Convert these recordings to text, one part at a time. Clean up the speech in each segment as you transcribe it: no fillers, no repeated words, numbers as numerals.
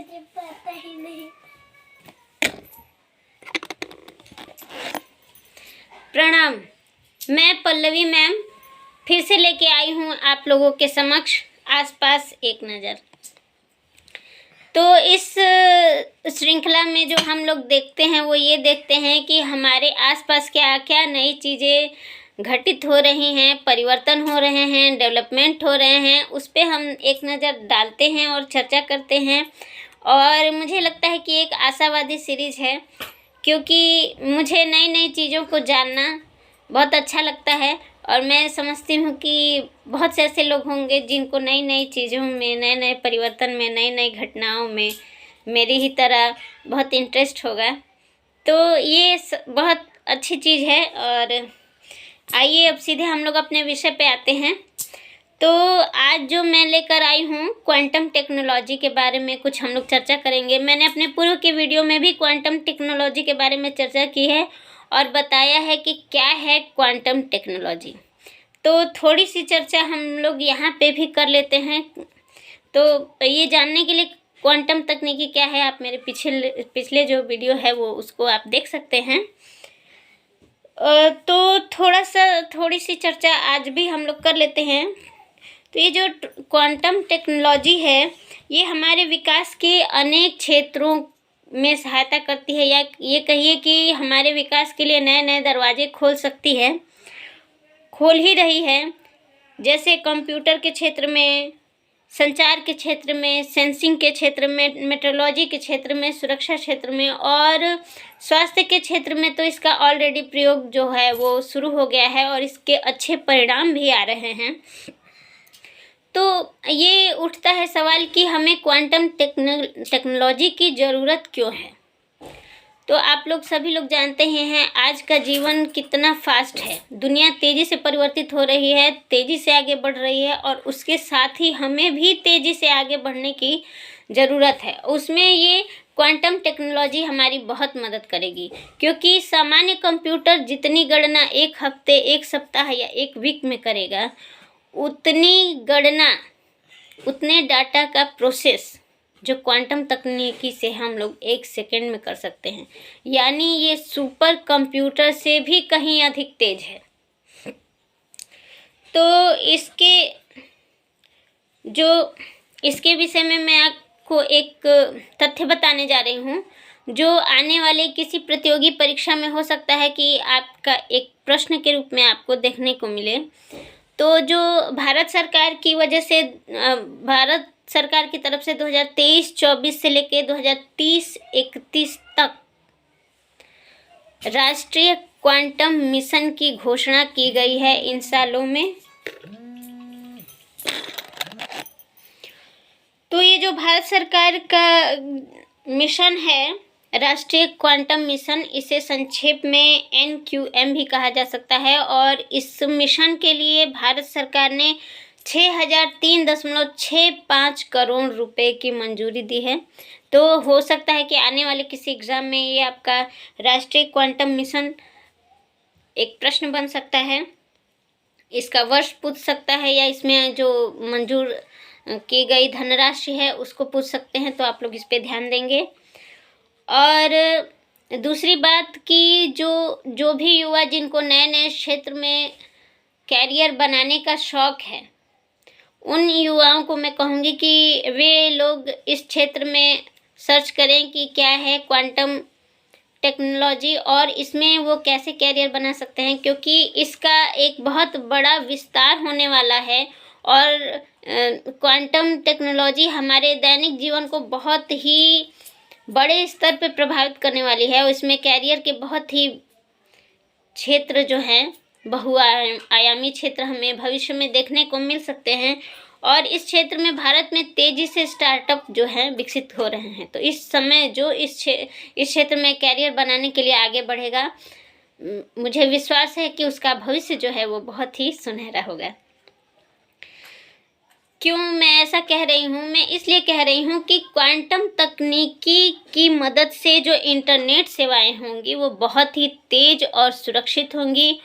मुझे पता ही नहीं। प्रणाम, मैं पल्लवी मैम फिर से लेके आई हूँ आप लोगों के समक्ष आसपास एक नज़र। तो इस श्रृंखला में जो हम लोग देखते हैं वो ये देखते हैं कि हमारे आसपास क्या क्या नई चीज़ें घटित हो रही हैं, परिवर्तन हो रहे हैं, डेवलपमेंट हो रहे हैं, उस पे हम एक नज़र डालते हैं और चर्चा करते हैं। और मुझे लगता है कि एक आशावादी सीरीज़ है, क्योंकि मुझे नई नई चीज़ों को जानना बहुत अच्छा लगता है और मैं समझती हूँ कि बहुत से ऐसे लोग होंगे जिनको नई नई चीज़ों में, नए नए परिवर्तन में, नई नई घटनाओं में मेरी ही तरह बहुत इंटरेस्ट होगा। तो ये बहुत अच्छी चीज़ है। और आइए अब सीधे हम लोग अपने विषय पे आते हैं। तो आज जो मैं लेकर आई हूँ क्वांटम टेक्नोलॉजी के बारे में कुछ हम लोग चर्चा करेंगे। मैंने अपने पूर्व के वीडियो में भी क्वांटम टेक्नोलॉजी के बारे में चर्चा की है और बताया है कि क्या है क्वांटम टेक्नोलॉजी। तो थोड़ी सी चर्चा हम लोग यहाँ पे भी कर लेते हैं। तो ये जानने के लिए क्वांटम तकनीकी क्या है, आप मेरे पिछले जो वीडियो है वो उसको आप देख सकते हैं। तो थोड़ी सी चर्चा आज भी हम लोग कर लेते हैं। तो ये जो क्वांटम टेक्नोलॉजी है ये हमारे विकास के अनेक क्षेत्रों में सहायता करती है, या ये कहिए कि हमारे विकास के लिए नए नए दरवाजे खोल ही रही है। जैसे कंप्यूटर के क्षेत्र में, संचार के क्षेत्र में, सेंसिंग के क्षेत्र में, मेट्रोलॉजी के क्षेत्र में, सुरक्षा क्षेत्र में और स्वास्थ्य के क्षेत्र में तो इसका ऑलरेडी प्रयोग जो है वो शुरू हो गया है और इसके अच्छे परिणाम भी आ रहे हैं। तो ये उठता है सवाल कि हमें क्वांटम टेक्नोलॉजी की ज़रूरत क्यों है। तो आप लोग सभी लोग जानते ही हैं आज का जीवन कितना फास्ट है, दुनिया तेज़ी से परिवर्तित हो रही है, तेज़ी से आगे बढ़ रही है और उसके साथ ही हमें भी तेज़ी से आगे बढ़ने की ज़रूरत है। उसमें ये क्वांटम टेक्नोलॉजी हमारी बहुत मदद करेगी, क्योंकि सामान्य कंप्यूटर जितनी गणना एक हफ्ते, एक सप्ताह या एक वीक में करेगा, उतनी गणना, उतने डाटा का प्रोसेस जो क्वांटम तकनीकी से हम लोग एक सेकेंड में कर सकते हैं, यानी ये सुपर कंप्यूटर से भी कहीं अधिक तेज है। तो इसके विषय में मैं आपको एक तथ्य बताने जा रही हूँ जो आने वाले किसी प्रतियोगी परीक्षा में हो सकता है कि आपका एक प्रश्न के रूप में आपको देखने को मिले। तो जो भारत सरकार की तरफ से 2023-24 से लेके 2030-31 तक राष्ट्रीय क्वांटम मिशन की घोषणा की गई है इन सालों में। तो ये जो भारत सरकार का मिशन है, राष्ट्रीय क्वांटम मिशन, इसे संक्षेप में NQM भी कहा जा सकता है। और इस मिशन के लिए भारत सरकार ने 6003.65 करोड़ रुपए की मंजूरी दी है। तो हो सकता है कि आने वाले किसी एग्ज़ाम में ये आपका राष्ट्रीय क्वांटम मिशन एक प्रश्न बन सकता है। इसका वर्ष पूछ सकता है या इसमें जो मंजूर की गई धनराशि है उसको पूछ सकते हैं। तो आप लोग इस पे ध्यान देंगे। और दूसरी बात कि जो भी युवा जिनको नए नए क्षेत्र में कैरियर बनाने का शौक़ है, उन युवाओं को मैं कहूँगी कि वे लोग इस क्षेत्र में सर्च करें कि क्या है क्वांटम टेक्नोलॉजी और इसमें वो कैसे कैरियर बना सकते हैं, क्योंकि इसका एक बहुत बड़ा विस्तार होने वाला है। और क्वांटम टेक्नोलॉजी हमारे दैनिक जीवन को बहुत ही बड़े स्तर पर प्रभावित करने वाली है और इसमें कैरियर के बहुत ही क्षेत्र जो हैं, बहुआयामी क्षेत्र हमें भविष्य में देखने को मिल सकते हैं। और इस क्षेत्र में भारत में तेज़ी से स्टार्टअप जो हैं विकसित हो रहे हैं। तो इस समय जो इस क्षेत्र में कैरियर बनाने के लिए आगे बढ़ेगा, मुझे विश्वास है कि उसका भविष्य जो है वो बहुत ही सुनहरा होगा। क्यों मैं ऐसा कह रही हूँ? मैं इसलिए कह रही हूँ कि क्वांटम तकनीकी की मदद से जो इंटरनेट सेवाएं होंगी वो बहुत ही तेज़ और सुरक्षित होंगी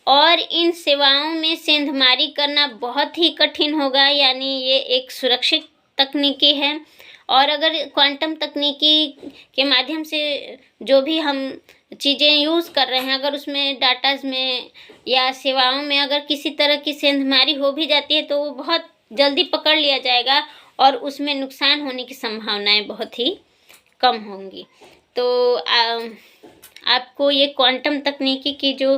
और इन सेवाओं में सेंधमारी करना बहुत ही कठिन होगा, यानी ये एक सुरक्षित तकनीकी है। और अगर क्वांटम तकनीकी के माध्यम से जो भी हम चीज़ें यूज़ कर रहे हैं, अगर उसमें डाटाज में या सेवाओं में अगर किसी तरह की सेंधमारी हो भी जाती है तो वो बहुत जल्दी पकड़ लिया जाएगा और उसमें नुकसान होने की संभावनाएं बहुत ही कम होंगी। तो आपको ये क्वांटम तकनीकी की जो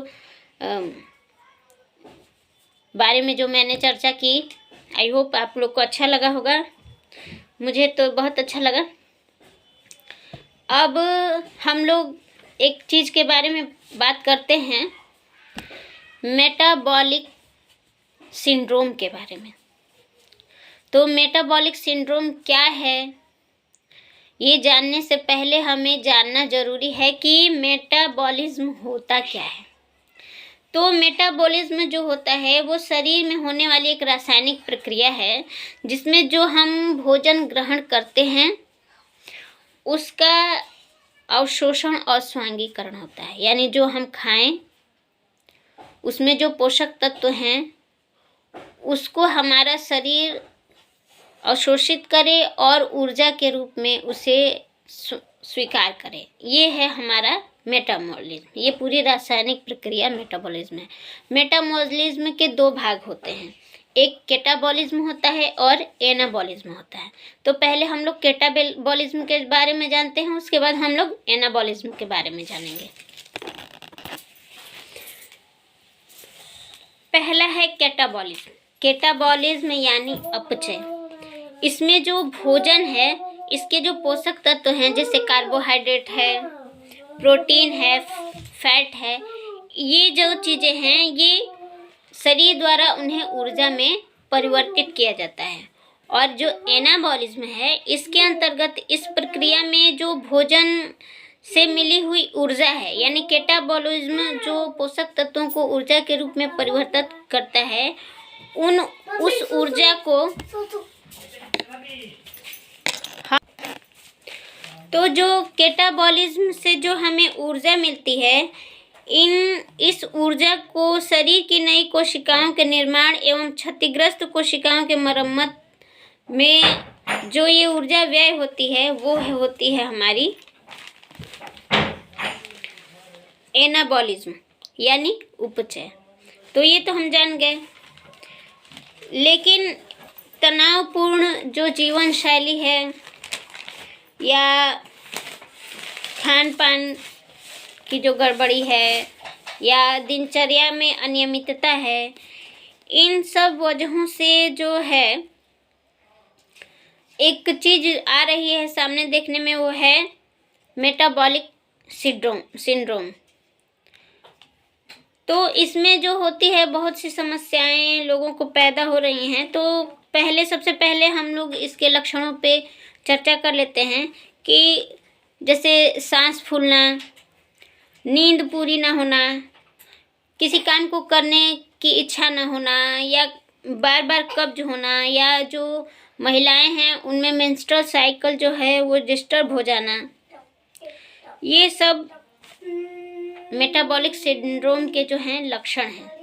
बारे में जो मैंने चर्चा की, आई होप आप लोग को अच्छा लगा होगा। मुझे तो बहुत अच्छा लगा। अब हम लोग एक चीज़ के बारे में बात करते हैं, मेटाबॉलिक सिंड्रोम के बारे में। तो मेटाबॉलिक सिंड्रोम क्या है, ये जानने से पहले हमें जानना ज़रूरी है कि मेटाबॉलिज्म होता क्या है। तो मेटाबॉलिज्म जो होता है वो शरीर में होने वाली एक रासायनिक प्रक्रिया है जिसमें जो हम भोजन ग्रहण करते हैं उसका अवशोषण और स्वांगीकरण होता है। यानी जो हम खाएं उसमें जो पोषक तत्व हैं उसको हमारा शरीर अवशोषित करे और ऊर्जा के रूप में उसे स्वीकार करे। ये है हमारा मेटाबॉलिज्म। ये पूरी रासायनिक प्रक्रिया मेटाबॉलिज्म है। मेटाबॉलिज्म के दो भाग होते हैं, एक कैटाबॉलिज्म होता है और एनाबॉलिज्म होता है। तो पहले हम लोग कैटाबॉलिज्म के बारे में जानते हैं, उसके बाद हम लोग एनाबॉलिज्म के बारे में जानेंगे। पहला है कैटाबॉलिज्म। कैटाबॉलिज्म यानी अपचय। इसमें जो भोजन है इसके जो पोषक तत्व हैं जैसे कार्बोहाइड्रेट है, प्रोटीन है, फैट है, ये जो चीज़ें हैं ये शरीर द्वारा उन्हें ऊर्जा में परिवर्तित किया जाता है। और जो एनाबॉलिज्म है इसके अंतर्गत इस प्रक्रिया में जो भोजन से मिली हुई ऊर्जा है, यानी कैटाबॉलिज्म जो पोषक तत्वों को ऊर्जा के रूप में परिवर्तित करता है, उस ऊर्जा को तो जो कैटाबॉलिज्म से जो हमें ऊर्जा मिलती है, इस ऊर्जा को शरीर की नई कोशिकाओं के निर्माण एवं क्षतिग्रस्त कोशिकाओं के मरम्मत में जो ये ऊर्जा व्यय होती है वो होती है हमारी एनाबॉलिज्म यानी उपचय। तो ये तो हम जान गए। लेकिन तनावपूर्ण जो जीवन शैली है या खान पान की जो गड़बड़ी है या दिनचर्या में अनियमितता है, इन सब वजहों से जो है एक चीज़ आ रही है सामने देखने में, वो है मेटाबॉलिक सिंड्रोम। तो इसमें जो होती है बहुत सी समस्याएं लोगों को पैदा हो रही हैं। तो सबसे पहले हम लोग इसके लक्षणों पे चर्चा कर लेते हैं कि जैसे सांस फूलना, नींद पूरी ना होना, किसी काम को करने की इच्छा ना होना या बार बार कब्ज होना, या जो महिलाएं हैं उनमें मेंस्ट्रुअल साइकिल जो है वो डिस्टर्ब हो जाना, ये सब मेटाबॉलिक सिंड्रोम के जो हैं लक्षण हैं।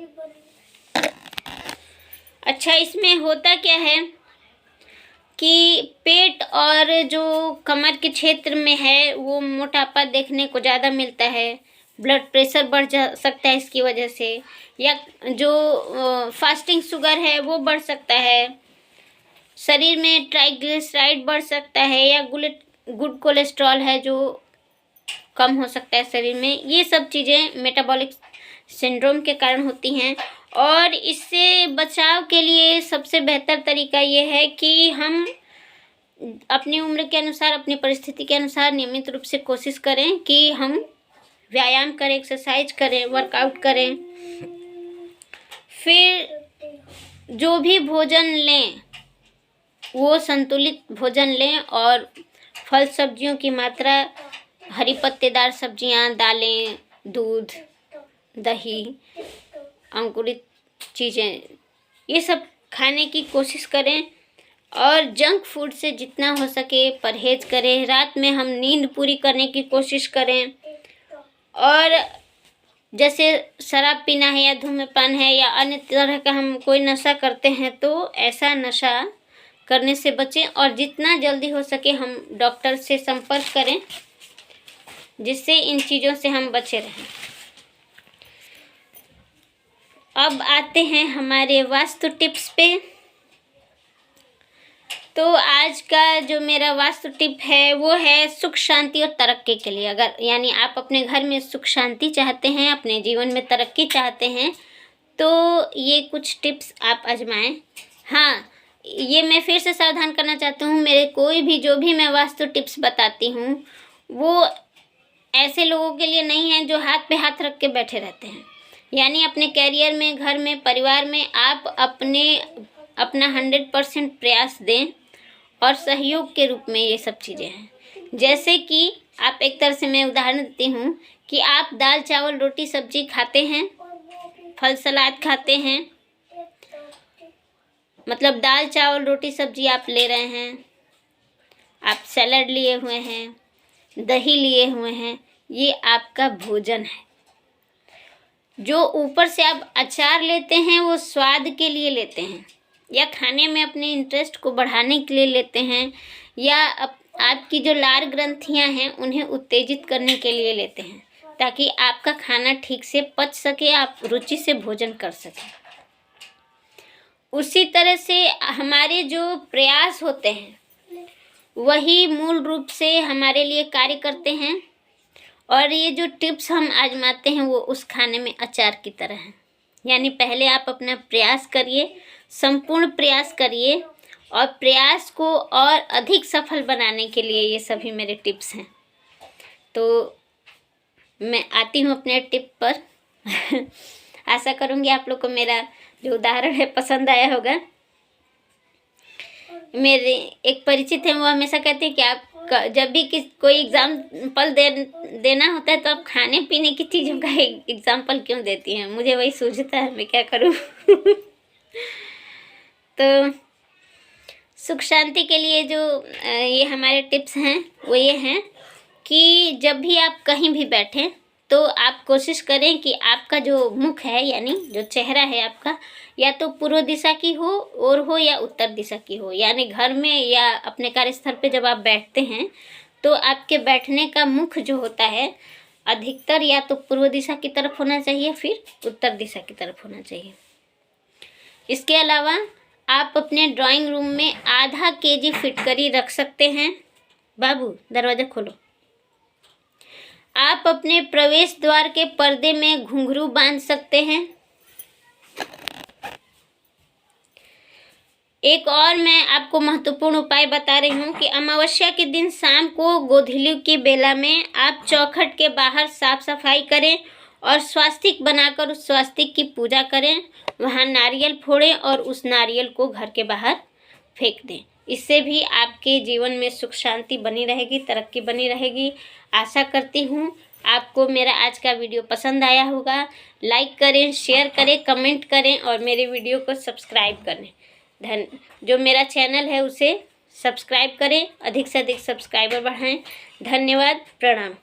अच्छा, इसमें होता क्या है कि पेट और जो कमर के क्षेत्र में है वो मोटापा देखने को ज़्यादा मिलता है, ब्लड प्रेशर बढ़ जा सकता है इसकी वजह से, या जो फास्टिंग शुगर है वो बढ़ सकता है, शरीर में ट्राइग्लिसराइड बढ़ सकता है, या गुड कोलेस्ट्रॉल है जो कम हो सकता है शरीर में। ये सब चीज़ें मेटाबॉलिक सिंड्रोम के कारण होती हैं। और इससे बचाव के लिए सबसे बेहतर तरीका ये है कि हम अपनी उम्र के अनुसार, अपनी परिस्थिति के अनुसार नियमित रूप से कोशिश करें कि हम व्यायाम करें, एक्सरसाइज करें, वर्कआउट करें। फिर जो भी भोजन लें वो संतुलित भोजन लें और फल सब्जियों की मात्रा, हरी पत्तेदार सब्जियां, दालें, दूध, दही, अंकुरित चीज़ें, ये सब खाने की कोशिश करें। और जंक फूड से जितना हो सके परहेज करें। रात में हम नींद पूरी करने की कोशिश करें। और जैसे शराब पीना है या धूम्रपान है या अन्य तरह का हम कोई नशा करते हैं तो ऐसा नशा करने से बचें और जितना जल्दी हो सके हम डॉक्टर से संपर्क करें, जिससे इन चीज़ों से हम बचे रहें। अब आते हैं हमारे वास्तु टिप्स पे। तो आज का जो मेरा वास्तु टिप है वो है सुख शांति और तरक्की के लिए। अगर यानी आप अपने घर में सुख शांति चाहते हैं, अपने जीवन में तरक्की चाहते हैं, तो ये कुछ टिप्स आप आजमाएं। हाँ, ये मैं फिर से सावधान करना चाहती हूँ, मेरे कोई भी जो भी मैं वास्तु टिप्स बताती हूँ वो ऐसे लोगों के लिए नहीं है जो हाथ पे हाथ रख के बैठे रहते हैं। यानी अपने कैरियर में, घर में, परिवार में आप अपना 100% प्रयास दें और सहयोग के रूप में ये सब चीज़ें हैं। जैसे कि आप एक तरह से मैं उदाहरण देती हूँ कि आप दाल चावल रोटी सब्जी खाते हैं, फल सलाद खाते हैं, मतलब दाल चावल रोटी सब्जी आप ले रहे हैं, आप सैलड लिए हुए हैं, दही लिए हुए हैं, ये आपका भोजन है। जो ऊपर से आप अचार लेते हैं वो स्वाद के लिए लेते हैं, या खाने में अपने इंटरेस्ट को बढ़ाने के लिए लेते हैं, या आपकी जो लार ग्रंथियां हैं उन्हें उत्तेजित करने के लिए लेते हैं, ताकि आपका खाना ठीक से पच सके, आप रुचि से भोजन कर सकें। उसी तरह से हमारे जो प्रयास होते हैं वही मूल रूप से हमारे लिए कार्य करते हैं, और ये जो टिप्स हम आजमाते हैं वो उस खाने में अचार की तरह हैं। यानी पहले आप अपना प्रयास करिए, संपूर्ण प्रयास करिए, और प्रयास को और अधिक सफल बनाने के लिए ये सभी मेरे टिप्स हैं। तो मैं आती हूँ अपने टिप पर। आशा करूँगी आप लोग को मेरा जो उदाहरण है पसंद आया होगा। मेरे एक परिचित हैं, वो हमेशा कहते हैं कि आप जब भी कोई एग्जाम्पल देना होता है तो आप खाने पीने की चीज़ों का एग्जाम्पल क्यों देती हैं। मुझे वही सूझता है, मैं क्या करूँ। तो सुख शांति के लिए जो ये हमारे टिप्स हैं वो ये हैं कि जब भी आप कहीं भी बैठें तो आप कोशिश करें कि आपका जो मुख है, यानी जो चेहरा है आपका, या तो पूर्व दिशा की हो या उत्तर दिशा की हो। यानी घर में या अपने कार्यस्थल पे जब आप बैठते हैं तो आपके बैठने का मुख जो होता है अधिकतर या तो पूर्व दिशा की तरफ होना चाहिए, फिर उत्तर दिशा की तरफ होना चाहिए। इसके अलावा आप अपने ड्राइंग रूम में आधा केजी फिटकरी रख सकते हैं। बाबू दरवाज़ा खोलो। आप अपने प्रवेश द्वार के पर्दे में घुंघरू बांध सकते हैं। एक और मैं आपको महत्वपूर्ण उपाय बता रही हूँ कि अमावस्या के दिन शाम को गोधूली की बेला में आप चौखट के बाहर साफ सफाई करें और स्वास्तिक बनाकर उस स्वास्तिक की पूजा करें। वहाँ नारियल फोड़ें और उस नारियल को घर के बाहर फेंक दें। इससे भी आपके जीवन में सुख शांति बनी रहेगी, तरक्की बनी रहेगी। आशा करती हूँ आपको मेरा आज का वीडियो पसंद आया होगा। लाइक करें, शेयर करें, कमेंट करें और मेरे वीडियो को सब्सक्राइब करें। जो मेरा चैनल है उसे सब्सक्राइब करें, अधिक से अधिक सब्सक्राइबर बढ़ाएं। धन्यवाद, प्रणाम।